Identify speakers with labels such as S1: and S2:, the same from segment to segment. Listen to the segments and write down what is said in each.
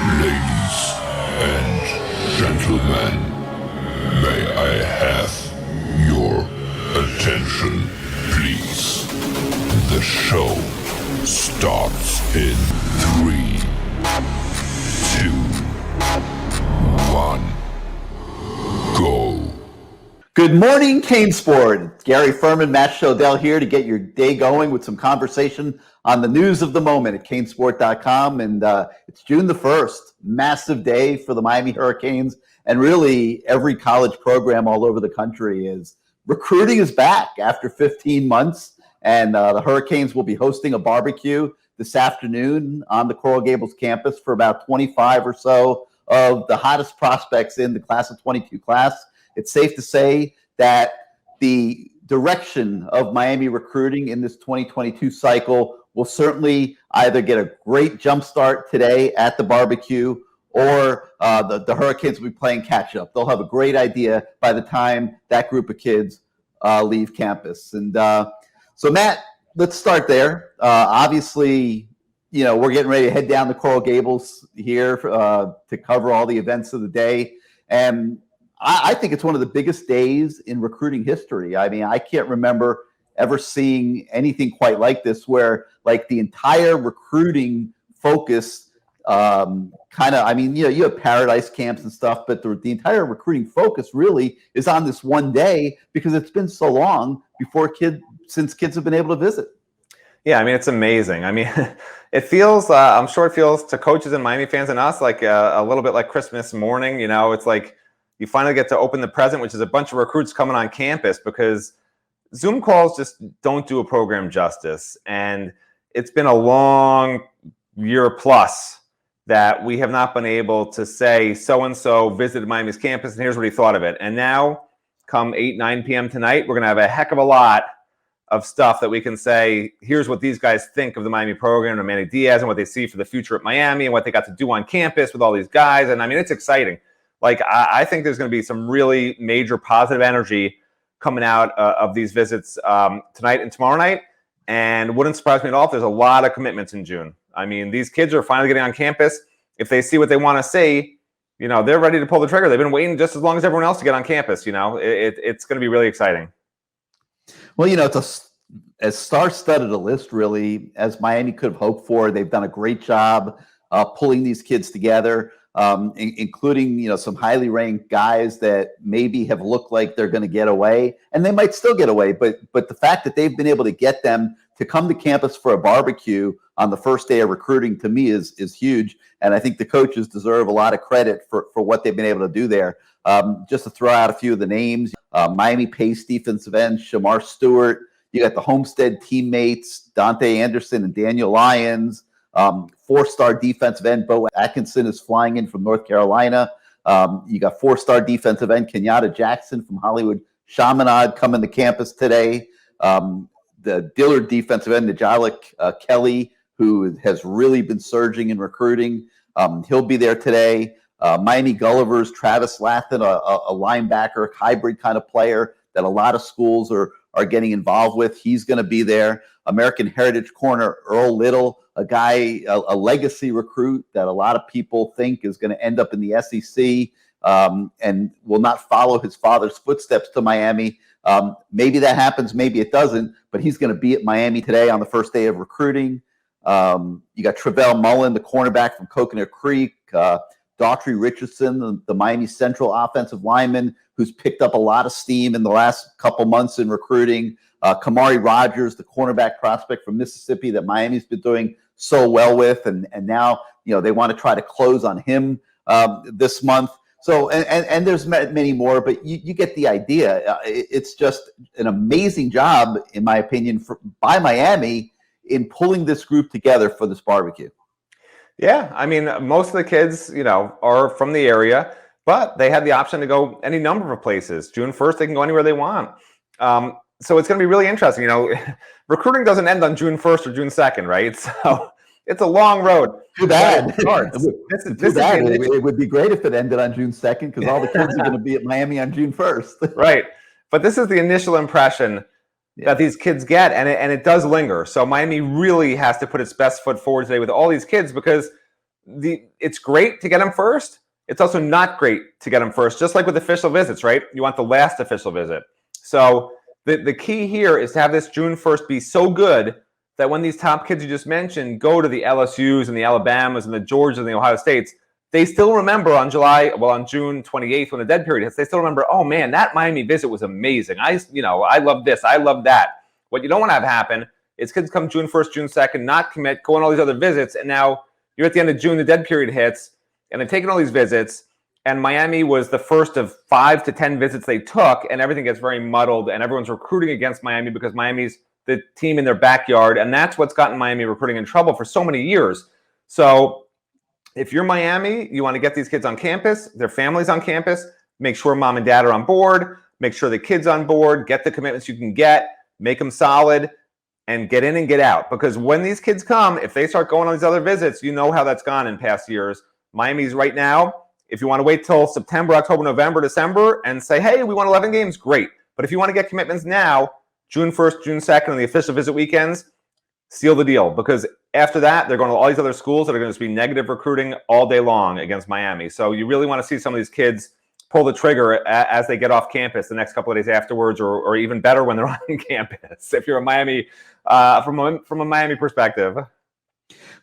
S1: Ladies and gentlemen, may I have your attention, please? The show starts in 3, 2, 1, go.
S2: Good morning, CaneSport. It's Gary Ferman, Matt Shodell here to get your day going with some conversation on the news of the moment at CaneSport.com. And it's June the 1st, massive day for the Miami Hurricanes. And really every college program all over the country is recruiting is back after 15 months. And the Hurricanes will be hosting a barbecue this afternoon on the Coral Gables campus for about 25 or so of the hottest prospects in the class of 22 class. It's safe to say that the direction of Miami recruiting in this 2022 cycle will certainly either get a great jump start today at the barbecue or the Hurricanes will be playing catch up. They'll have a great idea by the time that group of kids leave campus. And so, Matt, let's start there. Obviously, you know, we're getting ready to head down to Coral Gables here to cover all the events of the day. And I think it's one of the biggest days in recruiting history. I mean, I can't remember ever seeing anything quite like this where like the entire recruiting focus I mean, you know, you have paradise camps and stuff, but the entire recruiting focus really is on this one day because it's been so long since kids have been able to visit.
S3: Yeah, I mean, it's amazing. I mean, it feels, I'm sure it feels to coaches and Miami fans and us like a little bit like Christmas morning. You know, it's like you finally get to open the present, which is a bunch of recruits coming on campus, because Zoom calls just don't do a program justice. And it's been a long year plus that we have not been able to say so-and-so visited Miami's campus and here's what he thought of it. And now come 8, 9 p.m. tonight, we're going to have a heck of a lot of stuff that we can say, here's what these guys think of the Miami program and Manny Diaz and what they see for the future at Miami and what they got to do on campus with all these guys. And I mean, it's exciting. Like, I think there's going to be some really major positive energy coming out of these visits tonight and tomorrow night. And wouldn't surprise me at all if there's a lot of commitments in June. I mean, these kids are finally getting on campus. If they see what they want to see, you know, they're ready to pull the trigger. They've been waiting just as long as everyone else to get on campus. You know, it's going to be really exciting.
S2: Well, you know, it's as star-studded a list, really, as Miami could have hoped for. They've done a great job pulling these kids together, including, you know, some highly ranked guys that maybe have looked like they're going to get away, and they might still get away. But the fact that they've been able to get them to come to campus for a barbecue on the first day of recruiting, to me, is huge. And I think the coaches deserve a lot of credit for what they've been able to do there. Just to throw out a few of the names, Miami Pace defensive end, Shamar Stewart. You got the Homestead teammates, Dante Anderson and Daniel Lyons. 4-star defensive end, Bo Atkinson is flying in from North Carolina. You got 4-star defensive end, Kenyatta Jackson from Hollywood Chaminade coming to campus today. The Dillard defensive end, Najalik Kelly, who has really been surging in recruiting. He'll be there today. Miami Gulliver's Travis Lathan, a linebacker, hybrid kind of player that a lot of schools are getting involved with. He's going to be there. American Heritage corner, Earl Little, a guy, a legacy recruit that a lot of people think is going to end up in the SEC and will not follow his father's footsteps to Miami. Maybe that happens, maybe it doesn't, but he's going to be at Miami today on the first day of recruiting. You got Travell Mullen, the cornerback from Coconut Creek, Daughtry Richardson, the Miami Central offensive lineman, who's picked up a lot of steam in the last couple months in recruiting. Kamari Rogers, the cornerback prospect from Mississippi that Miami's been doing so well with, and now, you know, they want to try to close on him this month. So, and there's many more, but you get the idea. It's just an amazing job, in my opinion, by Miami in pulling this group together for this barbecue.
S3: Yeah, I mean, most of the kids, you know, are from the area, but they had the option to go any number of places. June 1st, they can go anywhere they want. So it's going to be really interesting. You know, recruiting doesn't end on June 1st or June 2nd, right? So it's a long road.
S2: Too bad. It would be great if it ended on June 2nd because all the kids are going to be at Miami on June 1st.
S3: Right. But this is the initial impression that these kids get, and it does linger. So Miami really has to put its best foot forward today with all these kids because it's great to get them first. It's also not great to get them first, just like with official visits, right? You want the last official visit. So the key here is to have this June 1st be so good that when these top kids you just mentioned go to the LSUs and the Alabamas and the Georgias and the Ohio States, they still remember on June 28th when the dead period hits, they still remember, oh man, that Miami visit was amazing. I love this, I love that. What you don't want to have happen is kids come June 1st, June 2nd, not commit, go on all these other visits, and now you're at the end of June, the dead period hits, and they've taken all these visits, and Miami was the first of 5 to 10 visits they took, and everything gets very muddled, and everyone's recruiting against Miami because Miami's the team in their backyard, and that's what's gotten Miami recruiting in trouble for so many years. So if you're Miami, you want to get these kids on campus, their families on campus, make sure mom and dad are on board, make sure the kids on board, get the commitments you can get, make them solid, and get in and get out. Because when these kids come, if they start going on these other visits, you know how that's gone in past years. Miami's right now, if you want to wait till September, October, November, December, and say, hey, we won 11 games, great. But if you want to get commitments now, June 1st, June 2nd, on the official visit weekends, seal the deal. Because after that, they're going to all these other schools that are going to be negative recruiting all day long against Miami. So you really want to see some of these kids pull the trigger as they get off campus the next couple of days afterwards, or even better when they're on campus, if you're a Miami, from a Miami perspective.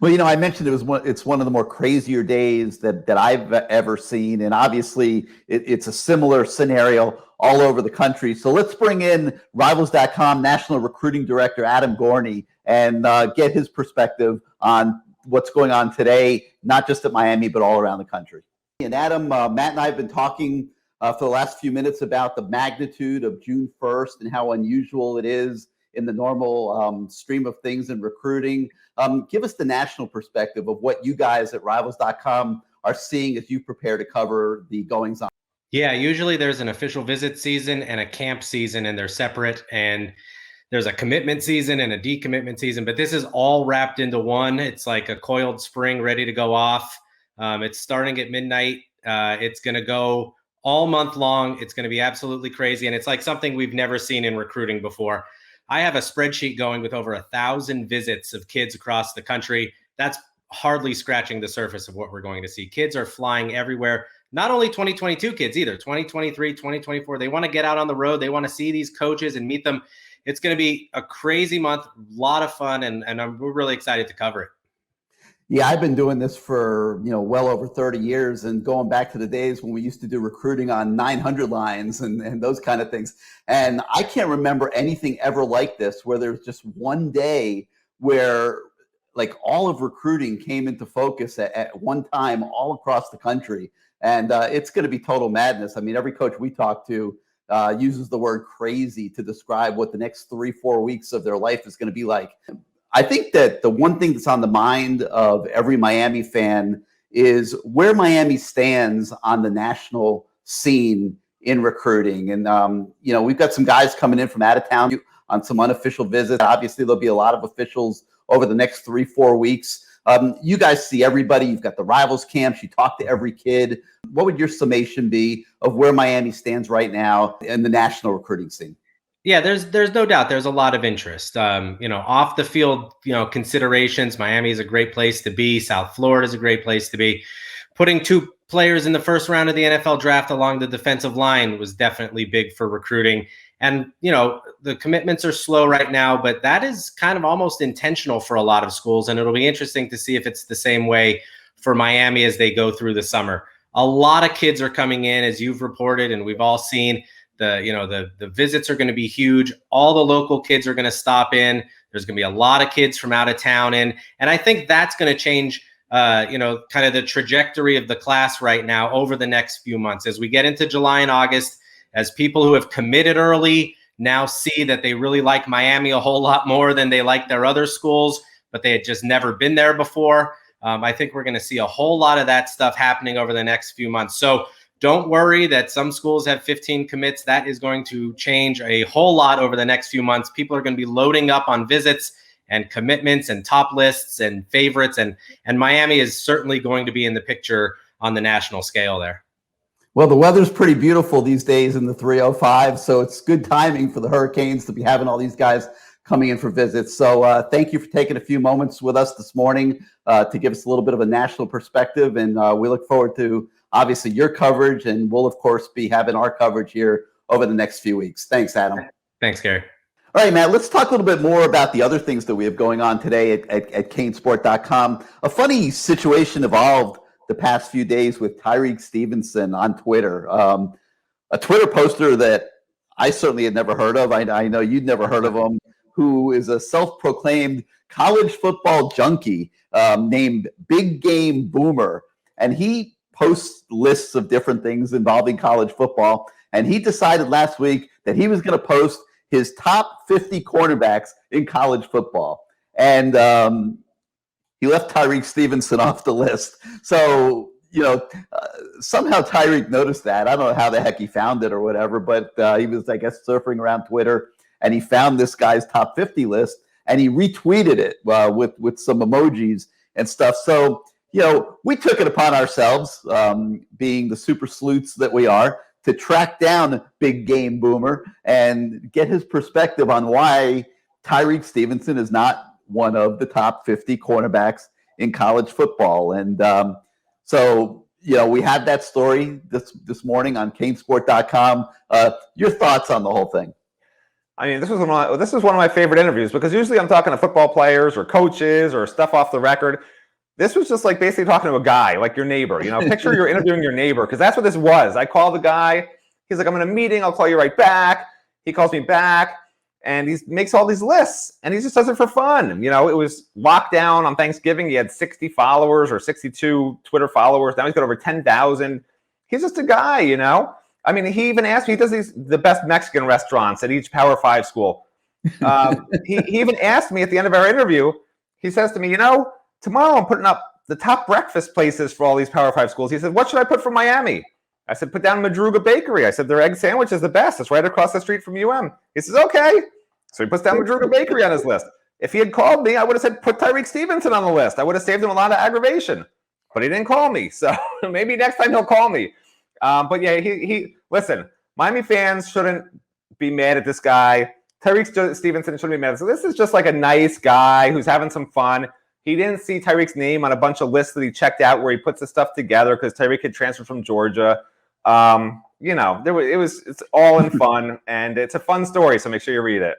S2: Well, I mentioned it's one of the more crazier days that I've ever seen. And obviously it's a similar scenario all over the country. So let's bring in Rivals.com National Recruiting Director Adam Gorney and get his perspective on what's going on today, not just at Miami, but all around the country. And Adam, Matt and I have been talking for the last few minutes about the magnitude of June 1st and how unusual it is in the normal stream of things in recruiting. Give us the national perspective of what you guys at Rivals.com are seeing as you prepare to cover the goings on.
S4: Yeah, usually there's an official visit season and a camp season, and they're separate. And there's a commitment season and a decommitment season, but this is all wrapped into one. It's like a coiled spring ready to go off. It's starting at midnight. It's going to go all month long. It's going to be absolutely crazy. And it's like something we've never seen in recruiting before. I have a spreadsheet going with over 1,000 visits of kids across the country. That's hardly scratching the surface of what we're going to see. Kids are flying everywhere. Not only 2022 kids either, 2023, 2024. They want to get out on the road. They want to see these coaches and meet them. It's going to be a crazy month, a lot of fun, and we're really excited to cover it.
S2: Yeah, I've been doing this for, well over 30 years, and going back to the days when we used to do recruiting on 900 lines and those kind of things. And I can't remember anything ever like this, where there's just one day where like all of recruiting came into focus at one time all across the country. And it's going to be total madness. I mean, every coach we talk to uses the word crazy to describe what the next 3-4 weeks of their life is going to be like. I think that the one thing that's on the mind of every Miami fan is where Miami stands on the national scene in recruiting. And, we've got some guys coming in from out of town on some unofficial visits. Obviously, there'll be a lot of officials over the next 3-4 weeks. You guys see everybody. You've got the Rivals camps. You talk to every kid. What would your summation be of where Miami stands right now in the national recruiting scene?
S4: Yeah, there's no doubt there's a lot of interest. Off the field, considerations. Miami is a great place to be. South Florida is a great place to be. Putting 2 players in the first round of the NFL draft along the defensive line was definitely big for recruiting. And, the commitments are slow right now, but that is kind of almost intentional for a lot of schools. And it'll be interesting to see if it's the same way for Miami as they go through the summer. A lot of kids are coming in, as you've reported, and we've all seen. The visits are going to be huge. All the local kids are going to stop in. There's going to be a lot of kids from out of town in. And I think that's going to change, kind of the trajectory of the class right now over the next few months. As we get into July and August, as people who have committed early now see that they really like Miami a whole lot more than they like their other schools, but they had just never been there before. I think we're going to see a whole lot of that stuff happening over the next few months. So don't worry that some schools have 15 commits. That is going to change a whole lot over the next few months. People are going to be loading up on visits and commitments and top lists and favorites. And Miami is certainly going to be in the picture on the national scale there.
S2: Well, the weather's pretty beautiful these days in the 305, so it's good timing for the Hurricanes to be having all these guys coming in for visits. So thank you for taking a few moments with us this morning to give us a little bit of a national perspective. And we look forward to, obviously, your coverage. And we'll, of course, be having our coverage here over the next few weeks. Thanks, Adam.
S4: Thanks, Gary.
S2: All right, Matt, let's talk a little bit more about the other things that we have going on today at CaneSport.com. A funny situation evolved the past few days with Tyreek Stevenson on Twitter. A Twitter poster that I certainly had never heard of. I know you'd never heard of him, who is a self-proclaimed college football junkie named Big Game Boomer. And he posts lists of different things involving college football. And he decided last week that he was going to post his top 50 cornerbacks in college football. And he left Tyreek Stevenson off the list. So, somehow Tyreek noticed that. I don't know how the heck he found it or whatever, but he was, I guess, surfing around Twitter, and he found this guy's top 50 list, and he retweeted it with some emojis and stuff. So, we took it upon ourselves, being the super sleuths that we are, to track down Big Game Boomer and get his perspective on why Tyreek Stevenson is not one of the top 50 cornerbacks in college football. And so, we had that story this morning on CaneSport.com. Your thoughts on the whole thing?
S3: I mean, this was one of my favorite interviews, because usually I'm talking to football players or coaches or stuff off the record. This was just like basically talking to a guy, like your neighbor. Picture you're interviewing your neighbor, because that's what this was. I called the guy. He's like, I'm in a meeting. I'll call you right back. He calls me back, and he makes all these lists, and he just does it for fun. It was lockdown on Thanksgiving. He had 60 followers or 62 Twitter followers. Now he's got over 10,000. He's just a guy, I mean, he even asked me, he does the best Mexican restaurants at each Power 5 school. He even asked me at the end of our interview, he says to me, tomorrow I'm putting up the top breakfast places for all these Power 5 schools. He said, what should I put for Miami? I said, put down Madruga Bakery. I said, their egg sandwich is the best. It's right across the street from UM. He says, okay. So he puts down Madruga Bakery on his list. If he had called me, I would have said, put Tyreek Stevenson on the list. I would have saved him a lot of aggravation. But he didn't call me. So maybe next time he'll call me. But yeah, he listen, Miami fans shouldn't be mad at this guy. Tyreek Stevenson shouldn't be mad. So this is just like a nice guy who's having some fun. He didn't see Tyreek's name on a bunch of lists that he checked out where he puts the stuff together because Tyreek had transferred from Georgia. It's all in fun, and it's a fun story. So make sure you read it.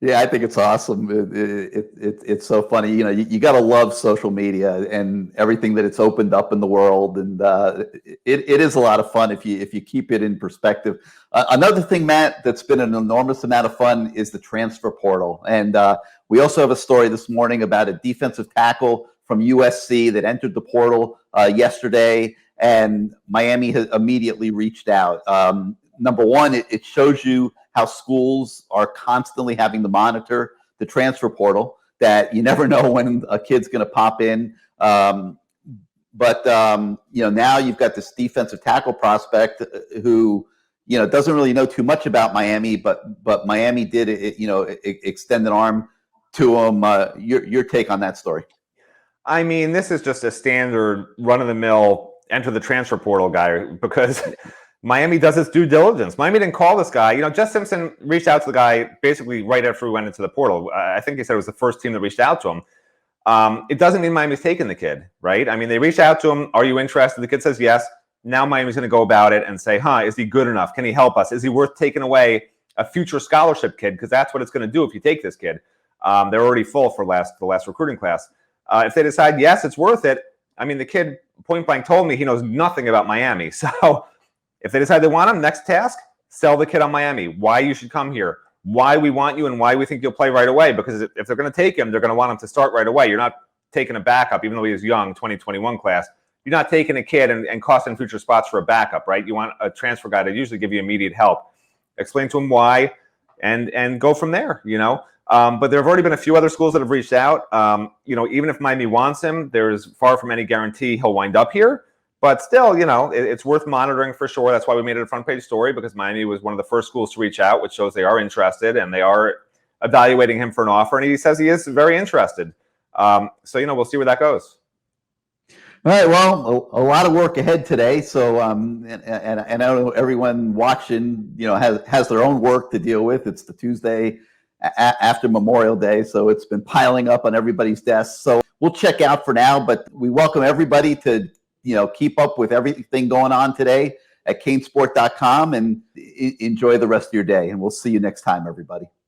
S2: Yeah, I think it's awesome. It's so funny. You got to love social media and everything that it's opened up in the world, and it is a lot of fun if you keep it in perspective. Another thing, Matt, that's been an enormous amount of fun is the transfer portal, and we also have a story this morning about a defensive tackle from USC that entered the portal yesterday, and Miami has immediately reached out. Number one, it shows you how schools are constantly having to monitor the transfer portal, that you never know when a kid's going to pop in. But now you've got this defensive tackle prospect who, doesn't really know too much about Miami, but Miami did, extend an arm to him. Your take on that story?
S3: I mean, this is just a standard run-of-the-mill enter the transfer portal guy, because Miami does its due diligence. Miami didn't call this guy. Jess Simpson reached out to the guy basically right after we went into the portal. I think he said it was the first team that reached out to him. It doesn't mean Miami's taking the kid, right? I mean, they reached out to him. Are you interested? The kid says yes. Now Miami's going to go about it and say, is he good enough? Can he help us? Is he worth taking away a future scholarship kid? Because that's what it's going to do if you take this kid. They're already full for the last recruiting class. If they decide, yes, it's worth it. I mean, the kid point blank told me he knows nothing about Miami. So if they decide they want him, next task, sell the kid on Miami. Why you should come here, why we want you, and why we think you'll play right away. Because if they're going to take him, they're going to want him to start right away. You're not taking a backup, even though he was young, 2021 class. You're not taking a kid and costing future spots for a backup, right? You want a transfer guy to usually give you immediate help. Explain to him why, and go from there, But there have already been a few other schools that have reached out. Even if Miami wants him, there's far from any guarantee he'll wind up here. But still, it's worth monitoring for sure. That's why we made it a front page story, because Miami was one of the first schools to reach out, which shows they are interested and they are evaluating him for an offer. And he says he is very interested. So, we'll see where that goes.
S2: All right. Well, a lot of work ahead today. So, and I know everyone watching, has their own work to deal with. It's the Tuesday after Memorial Day, so it's been piling up on everybody's desks. So we'll check out for now, but we welcome everybody to keep up with everything going on today at CaneSport.com, and enjoy the rest of your day. And we'll see you next time, everybody.